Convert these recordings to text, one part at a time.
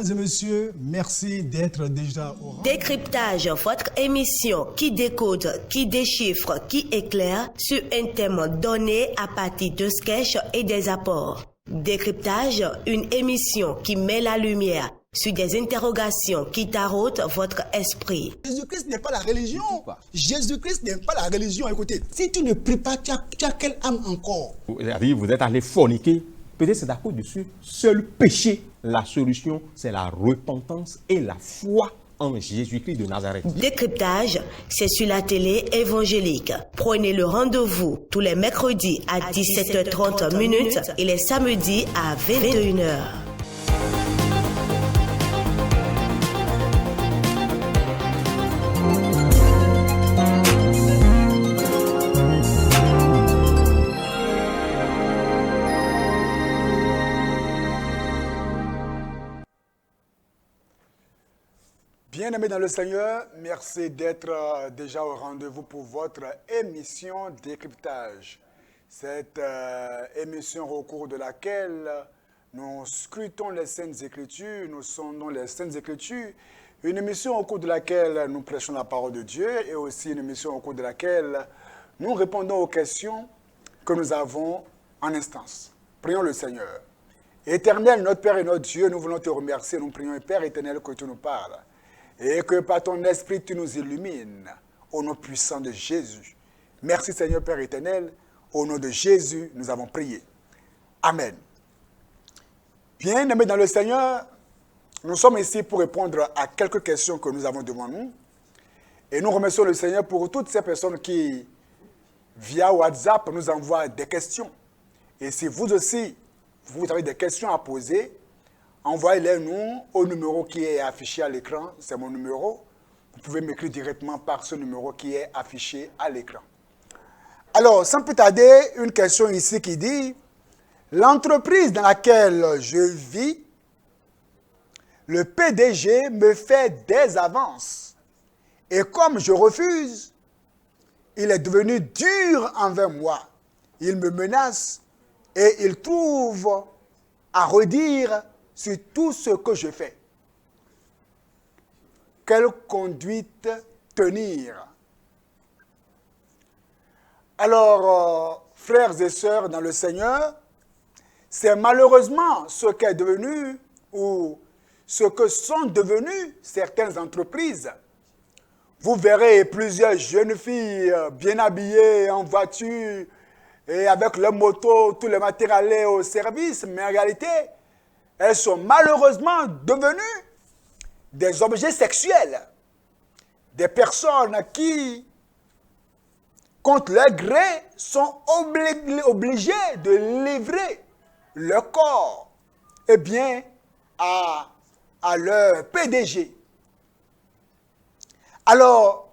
Mesdames et messieurs, merci d'être déjà au rendez-vous. Décryptage, votre émission qui décode, qui déchiffre, qui éclaire sur un thème donné à partir de sketchs et des apports. Décryptage, une émission qui met la lumière sur des interrogations qui taraudent votre esprit. Jésus-Christ n'est pas la religion. Jésus-Christ n'est pas la religion. Écoutez, si tu ne pries pas, tu as quelle âme encore? Vous êtes allé forniquer. Peut-être c'est d'accord dessus. Seul péché, la solution, c'est la repentance et la foi en Jésus-Christ de Nazareth. Décryptage, c'est sur la télé évangélique. Prenez le rendez-vous tous les mercredis à 17h30 minutes et les samedis à 21h. Bien-aimés dans le Seigneur, merci d'être déjà au rendez-vous pour votre émission Décryptage. Cette émission au cours de laquelle nous scrutons les Saintes Écritures, nous sondons les Saintes Écritures, une émission au cours de laquelle nous prêchons la parole de Dieu et aussi une émission au cours de laquelle nous répondons aux questions que nous avons en instance. Prions le Seigneur. Éternel, notre Père et notre Dieu, nous voulons te remercier, nous prions, Père éternel, que tu nous parles. Et que par ton esprit, tu nous illumines au nom puissant de Jésus. Merci Seigneur Père éternel. Au nom de Jésus, nous avons prié. Amen. Bien-aimés dans le Seigneur, nous sommes ici pour répondre à quelques questions que nous avons devant nous. Et nous remercions le Seigneur pour toutes ces personnes qui, via WhatsApp, nous envoient des questions. Et si vous aussi, vous avez des questions à poser, envoyez-les nous au numéro qui est affiché à l'écran. C'est mon numéro. Vous pouvez m'écrire directement par ce numéro qui est affiché à l'écran. Alors, sans plus tarder, une question ici qui dit « L'entreprise dans laquelle je vis, le PDG me fait des avances. Et comme je refuse, il est devenu dur envers moi. Il me menace et il trouve à redire sur tout ce que je fais. Quelle conduite tenir? » Alors, frères et sœurs dans le Seigneur, c'est malheureusement ce qu'est devenu ou ce que sont devenues certaines entreprises. Vous verrez plusieurs jeunes filles bien habillées en voiture et avec leur moto, tout le matériel au service, mais en réalité, elles sont malheureusement devenues des objets sexuels, des personnes qui, contre leur gré, sont obligées de livrer leur corps à leur PDG. Alors,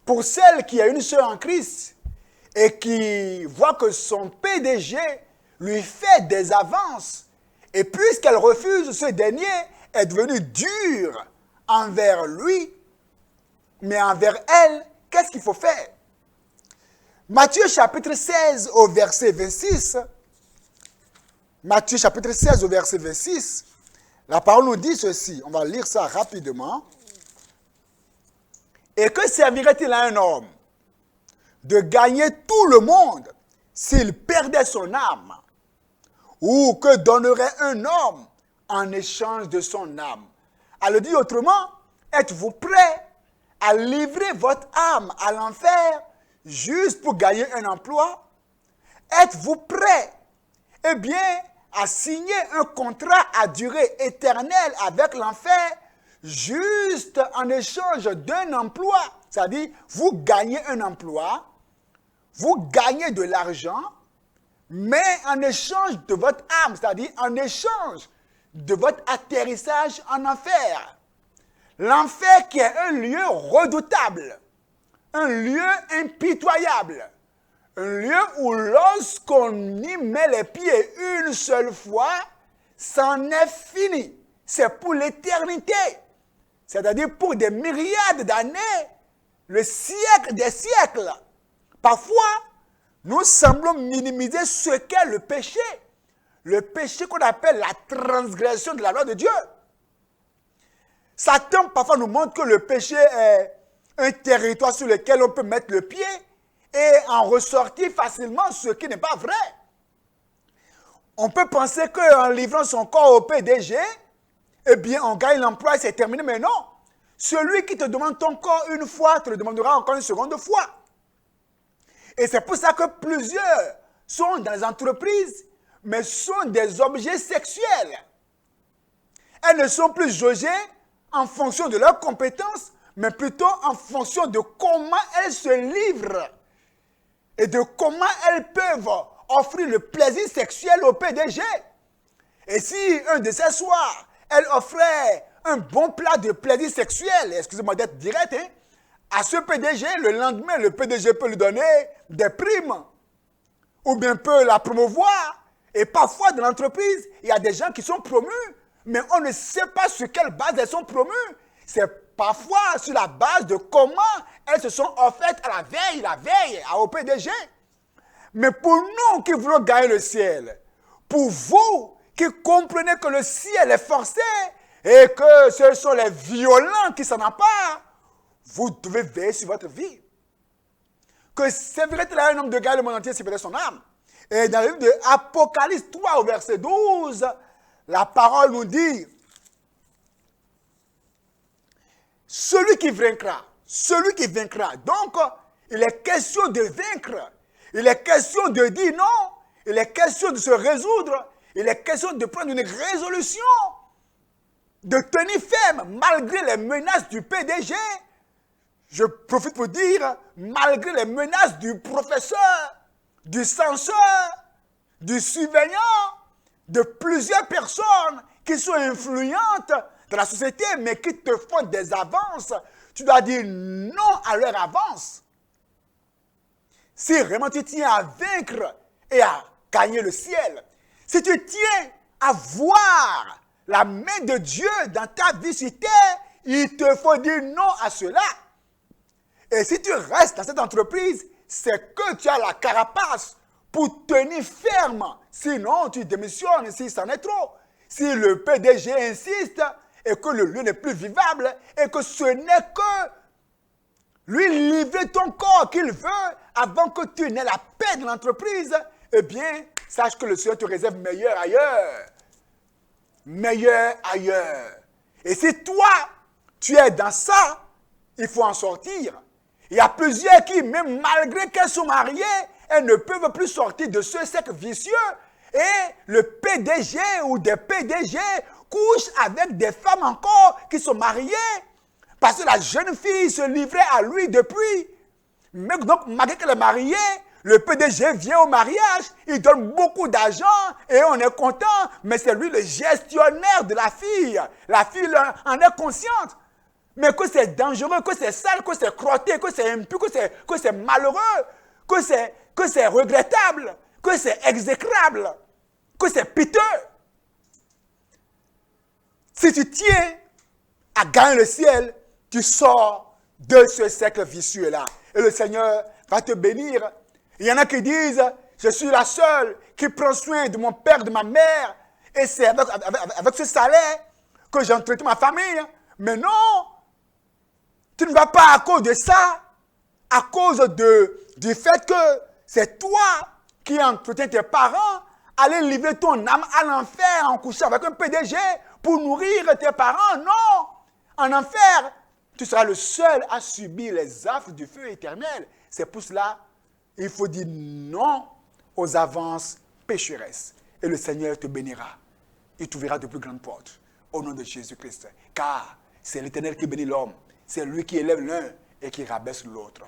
pour celle qui a une sœur en Christ et qui voit que son PDG lui fait des avances, et puisqu'elle refuse, ce dernier est devenu dur envers lui, mais envers elle, qu'est-ce qu'il faut faire? Matthieu chapitre 16 au verset 26, Matthieu chapitre 16 au verset 26, la parole nous dit ceci, on va lire ça rapidement. Et que servirait-il à un homme de gagner tout le monde s'il perdait son âme? Ou que donnerait un homme en échange de son âme? À le dire autrement, êtes-vous prêt à livrer votre âme à l'enfer juste pour gagner un emploi? Êtes-vous prêt, à signer un contrat à durée éternelle avec l'enfer juste en échange d'un emploi? C'est-à-dire, vous gagnez un emploi, vous gagnez de l'argent, mais en échange de votre âme, c'est-à-dire en échange de votre atterrissage en enfer. L'enfer qui est un lieu redoutable, un lieu impitoyable, un lieu où lorsqu'on y met les pieds une seule fois, c'en est fini. C'est pour l'éternité, c'est-à-dire pour des myriades d'années, le siècle des siècles. Parfois, nous semblons minimiser ce qu'est le péché qu'on appelle la transgression de la loi de Dieu. Satan parfois nous montre que le péché est un territoire sur lequel on peut mettre le pied et en ressortir facilement, ce qui n'est pas vrai. On peut penser qu'en livrant son corps au PDG, eh bien, on gagne l'emploi et c'est terminé. Mais non. Celui qui te demande ton corps une fois, te le demandera encore une seconde fois. Et c'est pour ça que plusieurs sont dans les entreprises, mais sont des objets sexuels. Elles ne sont plus jaugées en fonction de leurs compétences, mais plutôt en fonction de comment elles se livrent et de comment elles peuvent offrir le plaisir sexuel au PDG. Et si un de ces soirs, elle offrait un bon plat de plaisir sexuel, excusez-moi d'être direct, hein, à ce PDG, le lendemain, le PDG peut lui donner des primes ou bien peut la promouvoir. Et parfois, dans l'entreprise, il y a des gens qui sont promus, mais on ne sait pas sur quelle base elles sont promues. C'est parfois sur la base de comment elles se sont offertes à la veille au PDG. Mais pour nous qui voulons gagner le ciel, pour vous qui comprenez que le ciel est forcé et que ce sont les violents qui s'en emparent, vous devez veiller sur votre vie. Que servirait-il à un homme de gagner le monde entier s'il perdait son âme? Et dans le livre de Apocalypse 3 au verset 12, la parole nous dit, celui qui vaincra. Donc, il est question de vaincre. Il est question de dire non. Il est question de se résoudre. Il est question de prendre une résolution. De tenir ferme malgré les menaces du PDG. Je profite pour dire, malgré les menaces du professeur, du censeur, du surveillant, de plusieurs personnes qui sont influentes dans la société, mais qui te font des avances, tu dois dire non à leur avance. Si vraiment tu tiens à vaincre et à gagner le ciel, si tu tiens à voir la main de Dieu dans ta vie sur terre, il te faut dire non à cela. Et si tu restes dans cette entreprise, c'est que tu as la carapace pour tenir ferme. Sinon, tu démissionnes si c'en est trop. Si le PDG insiste et que le lieu n'est plus vivable et que ce n'est que lui livrer ton corps qu'il veut avant que tu n'aies la paix de l'entreprise, eh bien, sache que le Seigneur te réserve meilleur ailleurs. Meilleur ailleurs. Et si toi, tu es dans ça, il faut en sortir. Il y a plusieurs qui, même malgré qu'elles sont mariées, elles ne peuvent plus sortir de ce cercle vicieux. Et le PDG ou des PDG couchent avec des femmes encore qui sont mariées. Parce que la jeune fille se livrait à lui depuis. Mais donc, malgré qu'elle est mariée, le PDG vient au mariage, il donne beaucoup d'argent et on est content. Mais c'est lui le gestionnaire de la fille. La fille en est consciente. Mais que c'est dangereux, que c'est sale, que c'est crotté, que c'est impur, que c'est malheureux, que c'est regrettable, que c'est exécrable, que c'est piteux. Si tu tiens à gagner le ciel, tu sors de ce cercle vicieux-là. Et le Seigneur va te bénir. Il y en a qui disent, je suis la seule qui prend soin de mon père, de ma mère, et c'est avec ce salaire que j'entretiens ma famille. Mais non! Tu ne vas pas à cause de ça, à cause du fait que c'est toi qui entretiens tes parents, aller livrer ton âme à l'enfer en couchant avec un PDG pour nourrir tes parents. Non! En enfer, tu seras le seul à subir les affres du feu éternel. C'est pour cela il faut dire non aux avances pécheresses. Et le Seigneur te bénira. Il t'ouvrira de plus grandes portes. Au nom de Jésus-Christ. Car c'est l'Éternel qui bénit l'homme. C'est lui qui élève l'un et qui rabaisse l'autre.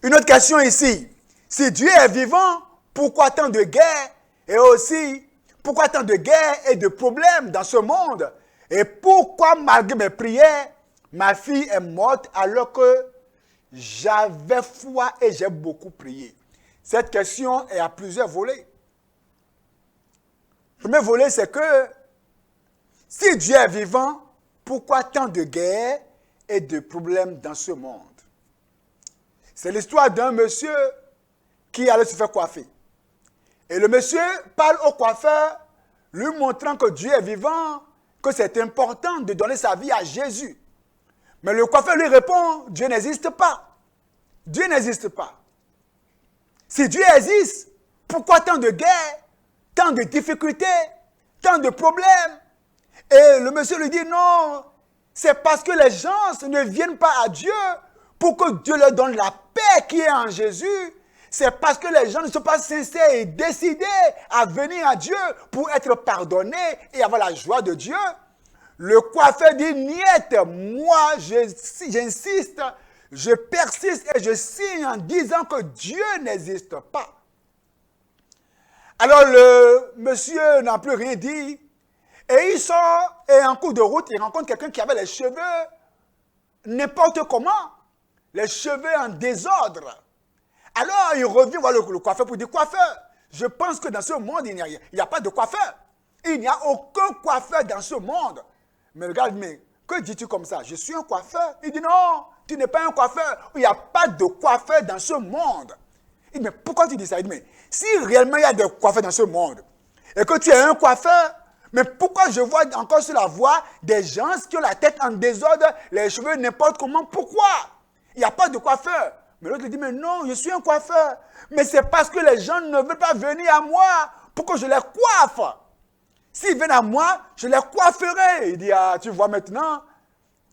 Une autre question ici. Si Dieu est vivant, pourquoi tant de guerres? Et aussi, pourquoi tant de guerres et de problèmes dans ce monde? Et pourquoi, malgré mes prières, ma fille est morte alors que j'avais foi et j'ai beaucoup prié? Cette question est à plusieurs volets. Le premier volet, c'est que si Dieu est vivant, pourquoi tant de guerres et de problèmes dans ce monde? C'est l'histoire d'un monsieur qui allait se faire coiffer. Et le monsieur parle au coiffeur, lui montrant que Dieu est vivant, que c'est important de donner sa vie à Jésus. Mais le coiffeur lui répond, Dieu n'existe pas. Dieu n'existe pas. Si Dieu existe, pourquoi tant de guerres, tant de difficultés, tant de problèmes? Et le monsieur lui dit, non, c'est parce que les gens ne viennent pas à Dieu pour que Dieu leur donne la paix qui est en Jésus. C'est parce que les gens ne sont pas sincères et décidés à venir à Dieu pour être pardonnés et avoir la joie de Dieu. Le coiffeur dit, niet, moi j'insiste, je persiste et je signe en disant que Dieu n'existe pas. Alors le monsieur n'a plus rien dit et il sort et en cours de route, il rencontre quelqu'un qui avait les cheveux n'importe comment, les cheveux en désordre. Alors il revient voir le coiffeur pour dire, coiffeur, je pense que dans ce monde il n'y a pas de coiffeur. Il n'y a aucun coiffeur dans ce monde. Mais regarde, mais que dis-tu comme ça? Je suis un coiffeur. Il dit, non, tu n'es pas un coiffeur. Il n'y a pas de coiffeur dans ce monde. Il dit, mais pourquoi tu dis ça? Il dit, mais si réellement il y a des coiffeurs dans ce monde, et que tu es un coiffeur, mais pourquoi je vois encore sur la voie des gens qui ont la tête en désordre, les cheveux n'importe comment? Pourquoi? Il n'y a pas de coiffeur. Mais l'autre lui dit, mais non, je suis un coiffeur. Mais c'est parce que les gens ne veulent pas venir à moi pour que je les coiffe. S'ils viennent à moi, je les coifferai. Il dit, ah, tu vois maintenant.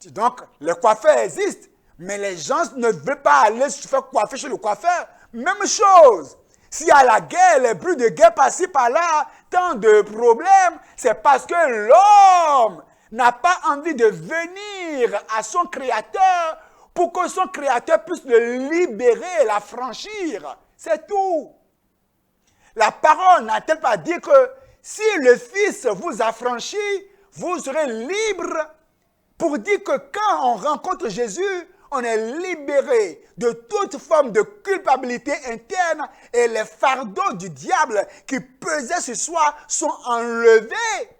Donc, les coiffeurs existent. Mais les gens ne veulent pas aller se faire coiffer chez le coiffeur. Même chose. S'il y a la guerre, les bruits de guerre par-ci, par-là, tant de problèmes, c'est parce que l'homme n'a pas envie de venir à son Créateur pour que son Créateur puisse le libérer et l'affranchir. C'est tout. La parole n'a-t-elle pas dit que si le Fils vous affranchit, vous serez libre, pour dire que quand on rencontre Jésus, on est libéré de toute forme de culpabilité interne et les fardeaux du diable qui pesaient sur soi sont enlevés.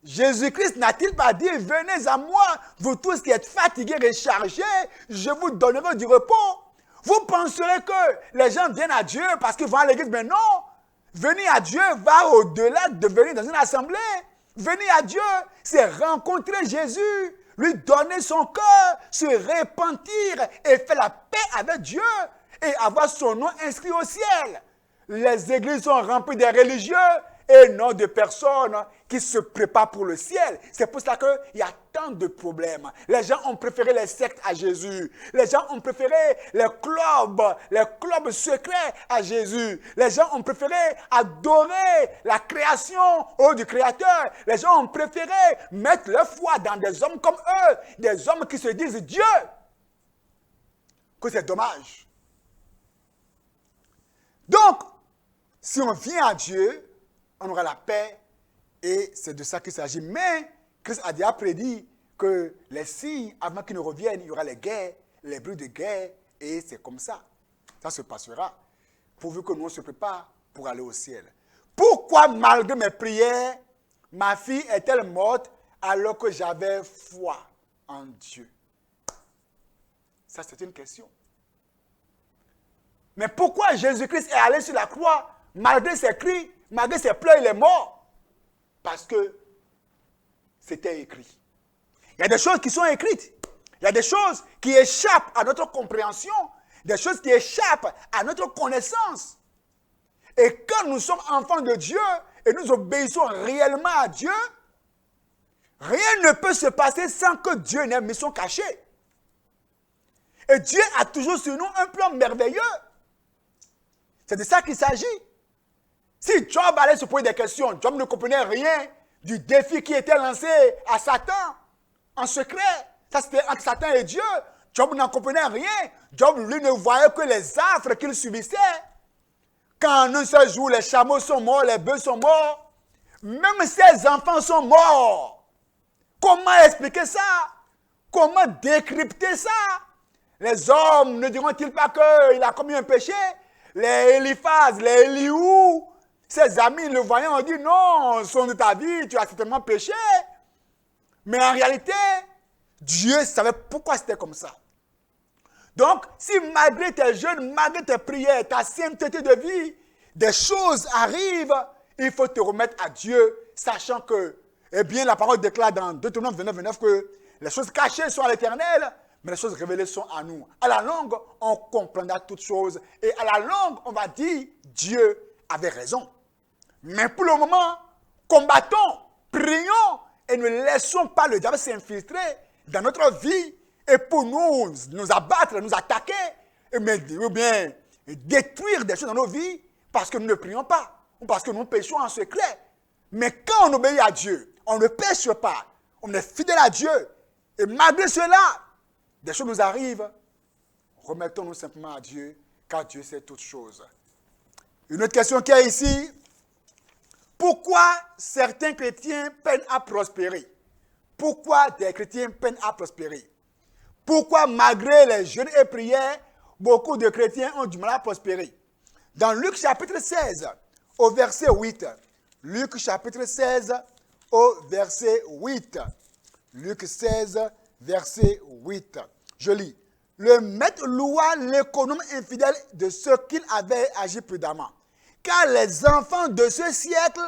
Jésus-Christ n'a-t-il pas dit, venez à moi, vous tous qui êtes fatigués et chargés, je vous donnerai du repos. Vous penserez que les gens viennent à Dieu parce qu'ils vont à l'église, mais non. Venir à Dieu va au-delà de venir dans une assemblée. Venir à Dieu, c'est rencontrer Jésus, lui donner son cœur, se repentir et faire la paix avec Dieu et avoir son nom inscrit au ciel. Les églises sont remplies des religieux et non de personnes qui se préparent pour le ciel. C'est pour ça qu'il y a tant de problèmes. Les gens ont préféré les sectes à Jésus. Les gens ont préféré les clubs secrets à Jésus. Les gens ont préféré adorer la création au du Créateur. Les gens ont préféré mettre leur foi dans des hommes comme eux, des hommes qui se disent Dieu. Que c'est dommage. Donc, si on vient à Dieu, on aura la paix et c'est de ça qu'il s'agit. Mais Christ a déjà prédit que les signes, avant qu'ils ne reviennent, il y aura les guerres, les bruits de guerre et c'est comme ça. Ça se passera pourvu que nous on se prépare pour aller au ciel. Pourquoi malgré mes prières, ma fille est-elle morte alors que j'avais foi en Dieu? Ça c'est une question. Mais pourquoi Jésus-Christ est allé sur la croix malgré ses cris? Malgré ses pleurs, il est mort. Parce que c'était écrit. Il y a des choses qui sont écrites. Il y a des choses qui échappent à notre compréhension. Des choses qui échappent à notre connaissance. Et quand nous sommes enfants de Dieu et nous obéissons réellement à Dieu, rien ne peut se passer sans que Dieu n'ait mis son cachet. Et Dieu a toujours sur nous un plan merveilleux. C'est de ça qu'il s'agit. Si Job allait se poser des questions, Job ne comprenait rien du défi qui était lancé à Satan en secret. Ça, c'était entre Satan et Dieu. Job n'en comprenait rien. Job, lui, ne voyait que les affres qu'il subissait. Quand en un seul jour, les chameaux sont morts, les bœufs sont morts, même ses enfants sont morts. Comment expliquer ça? Comment décrypter ça? Les hommes ne diront-ils pas qu'il a commis un péché? Les Eliphaz, les Eliou, ses amis le voyant ont dit non, son de ta vie, tu as certainement péché. Mais en réalité, Dieu savait pourquoi c'était comme ça. Donc, si malgré tes jeûnes, malgré tes prières, ta sainteté de vie, des choses arrivent, il faut te remettre à Dieu, sachant que Eh bien, la parole déclare dans Deutéronome 29 que les choses cachées sont à l'Éternel, mais les choses révélées sont à nous. À la longue, on comprendra toutes choses. Et à la longue, on va dire, Dieu avait raison. Mais pour le moment, combattons, prions et ne laissons pas le diable s'infiltrer dans notre vie et pour nous abattre, nous attaquer, ou bien détruire des choses dans nos vies parce que nous ne prions pas ou parce que nous péchons en secret. Mais quand on obéit à Dieu, on ne pêche pas, on est fidèle à Dieu. Et malgré cela, des choses nous arrivent. Remettons-nous simplement à Dieu, car Dieu sait toutes choses. Une autre question qui est ici. Pourquoi certains chrétiens peinent à prospérer? Pourquoi des chrétiens peinent à prospérer? Pourquoi, malgré les jeûnes et prières, beaucoup de chrétiens ont du mal à prospérer? Dans Luc chapitre 16, au verset 8. Luc chapitre 16, au verset 8. Luc 16, verset 8. Je lis. Le maître loua l'économe infidèle de ce qu'il avait agi prudemment. Car les enfants de ce siècle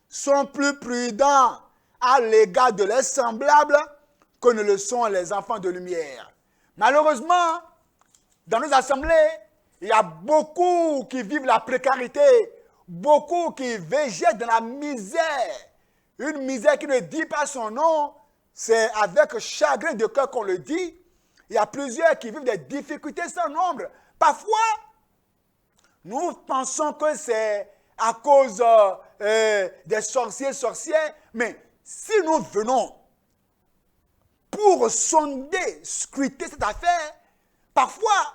sont plus prudents à l'égard de leurs semblables que ne le sont les enfants de lumière. Malheureusement, dans nos assemblées, il y a beaucoup qui vivent la précarité, beaucoup qui végètent dans la misère. Une misère qui ne dit pas son nom, c'est avec chagrin de cœur qu'on le dit. Il y a plusieurs qui vivent des difficultés sans nombre. Parfois, nous pensons que c'est à cause des sorciers, mais si nous venons pour sonder, scruter cette affaire, parfois,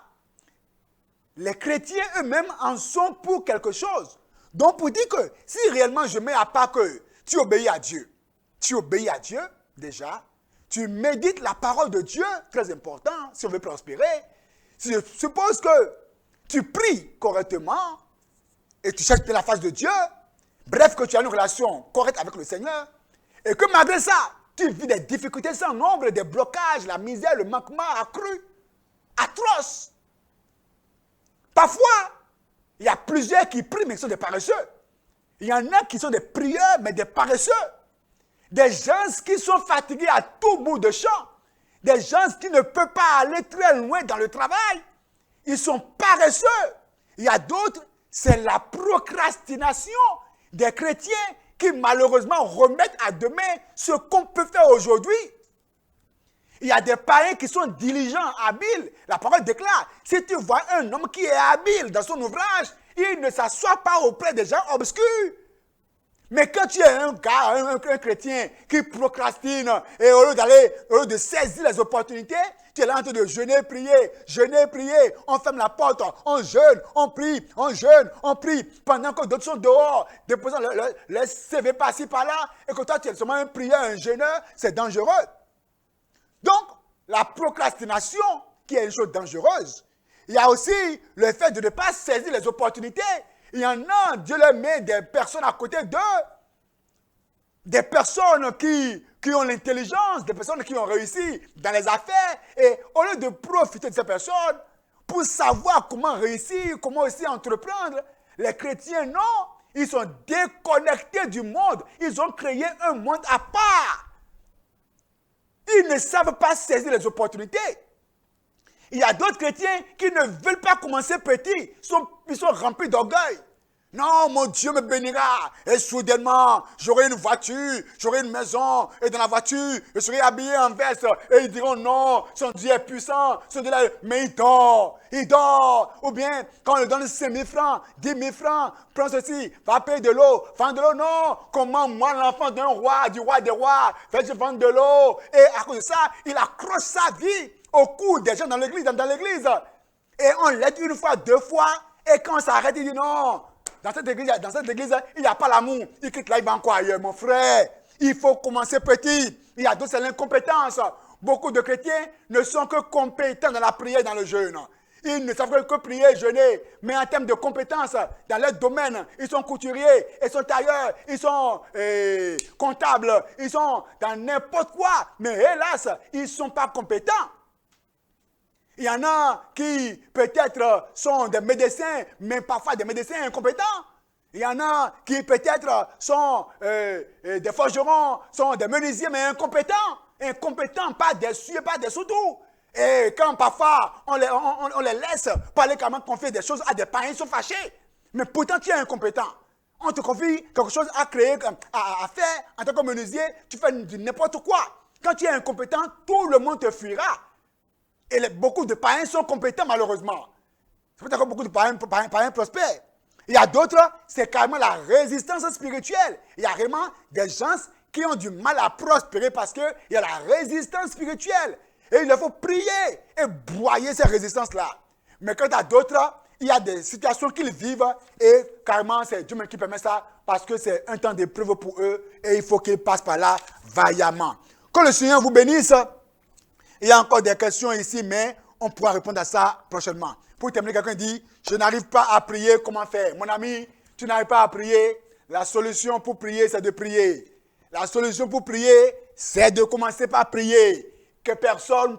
les chrétiens eux-mêmes en sont pour quelque chose. Donc, pour dire que si réellement je mets à part que tu obéis à Dieu déjà, tu médites la parole de Dieu, très important, si on veut prospérer. Si je suppose que tu pries correctement et tu cherches la face de Dieu, bref, que tu as une relation correcte avec le Seigneur, et que malgré ça, tu vis des difficultés sans nombre, des blocages, la misère, le manquement accru, atroce. Parfois, il y a plusieurs qui prient mais qui sont des paresseux. Il y en a qui sont des prieurs mais des paresseux. Des gens qui sont fatigués à tout bout de champ. Des gens qui ne peuvent pas aller très loin dans le travail. Ils sont paresseux. Il y a d'autres, c'est la procrastination des chrétiens qui malheureusement remettent à demain ce qu'on peut faire aujourd'hui. Il y a des païens qui sont diligents, habiles. La parole déclare, si tu vois un homme qui est habile dans son ouvrage, il ne s'assoit pas auprès des gens obscurs. Mais quand tu es un gars, un chrétien qui procrastine, et au lieu de saisir les opportunités, tu es là en train de jeûner, prier, on ferme la porte, on jeûne, on prie, on jeûne, on prie, pendant que d'autres sont dehors, déposant le CV par-ci, par-là, et que toi tu es seulement un prieur, un jeûneur, c'est dangereux. Donc, la procrastination, qui est une chose dangereuse, il y a aussi le fait de ne pas saisir les opportunités. Il y en a, Dieu leur met des personnes à côté d'eux, des personnes qui ont l'intelligence, des personnes qui ont réussi dans les affaires, et au lieu de profiter de ces personnes pour savoir comment réussir, comment aussi entreprendre, les chrétiens, non, ils sont déconnectés du monde, ils ont créé un monde à part. Ils ne savent pas saisir les opportunités. Il y a d'autres chrétiens qui ne veulent pas commencer petit. Ils sont remplis d'orgueil. Non, mon Dieu me bénira. Et soudainement, j'aurai une voiture, j'aurai une maison. Et dans la voiture, je serai habillé en veste. Et ils diront non, son Dieu est puissant. Son Dieu est... Mais il dort. Ou bien, quand on lui donne 5 000 francs, 10 000 francs, prends ceci, va payer de l'eau. Vends de l'eau, non. Comment moi, l'enfant d'un roi, du roi des rois, vais-je vendre de l'eau? Et à cause de ça, il accroche sa vie au cou des gens dans l'église. Et on l'aide une fois, 2 fois. Et quand ça arrête, il dit non. Dans cette église, il n'y a pas l'amour. Il quitte là, il va encore ailleurs, mon frère. Il faut commencer petit. Il y a d'autres, c'est l'incompétence. Beaucoup de chrétiens ne sont que compétents dans la prière et dans le jeûne. Ils ne savent que prier et jeûner. Mais en termes de compétences, dans leur domaine, ils sont couturiers, ils sont tailleurs, ils sont comptables, ils sont dans n'importe quoi. Mais hélas, ils ne sont pas compétents. Il y en a qui peut-être sont des médecins, mais parfois des médecins incompétents. Il y en a qui peut-être sont des forgerons, sont des menuisiers, mais incompétents. Incompétents, pas déçus, pas des sous-tout. Et quand parfois on les laisse parler comment confier des choses à des païens, ils sont fâchés. Mais pourtant tu es incompétent. On te confie quelque chose à créer, à faire en tant que menuisier, tu fais n'importe quoi. Quand tu es incompétent, tout le monde te fuira. Et beaucoup de païens sont compétents malheureusement. C'est pour ça que beaucoup de païens prospèrent. Il y a d'autres, c'est carrément la résistance spirituelle. Il y a vraiment des gens qui ont du mal à prospérer parce qu'il y a la résistance spirituelle. Et il faut prier et broyer ces résistances-là. Mais quand il y a d'autres, il y a des situations qu'ils vivent et carrément c'est Dieu qui permet ça parce que c'est un temps d'épreuve pour eux et il faut qu'ils passent par là vaillamment. Que le Seigneur vous bénisse. Il y a encore des questions ici, mais on pourra répondre à ça prochainement. Pour terminer, quelqu'un dit, je n'arrive pas à prier, comment faire? Mon ami, tu n'arrives pas à prier, la solution pour prier, c'est de prier. La solution pour prier, c'est de commencer par prier. Que personne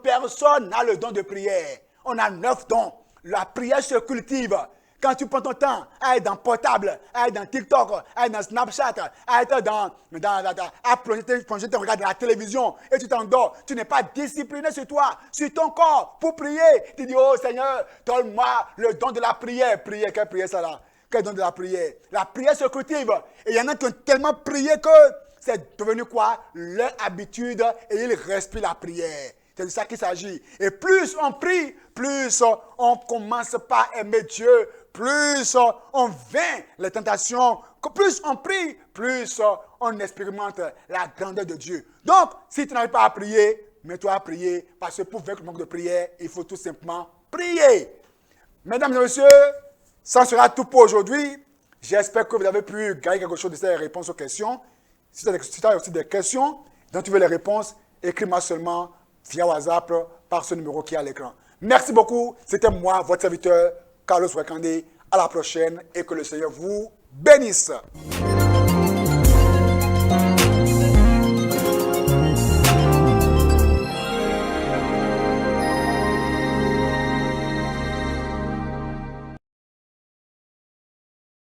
n'a le don de prière. On a 9 dons. La prière se cultive. Quand tu prends ton temps à être dans portable, à être dans TikTok, à être dans Snapchat, à être à plonger ton regard dans la télévision et tu t'endors, tu n'es pas discipliné sur toi, sur ton corps pour prier. Tu dis, oh Seigneur, donne-moi le don de la prière. Prière, quelle prière ça là? Quel don de la prière? La prière se cultive. Et il y en a qui ont tellement prié que c'est devenu quoi? Leur habitude et ils respirent la prière. C'est de ça qu'il s'agit. Et plus on prie, plus on commence par aimer Dieu, plus on vainc les tentations, plus on prie, plus on expérimente la grandeur de Dieu. Donc, si tu n'arrives pas à prier, mets-toi à prier, parce que pour vaincre le manque de prière, il faut tout simplement prier. Mesdames et messieurs, ça sera tout pour aujourd'hui. J'espère que vous avez pu gagner quelque chose de ces réponses aux questions. Si tu as aussi des questions dont tu veux les réponses, écris-moi seulement via WhatsApp par ce numéro qui est à l'écran. Merci beaucoup. C'était moi, votre serviteur, Carlos Wakandé. À la prochaine et que le Seigneur vous bénisse.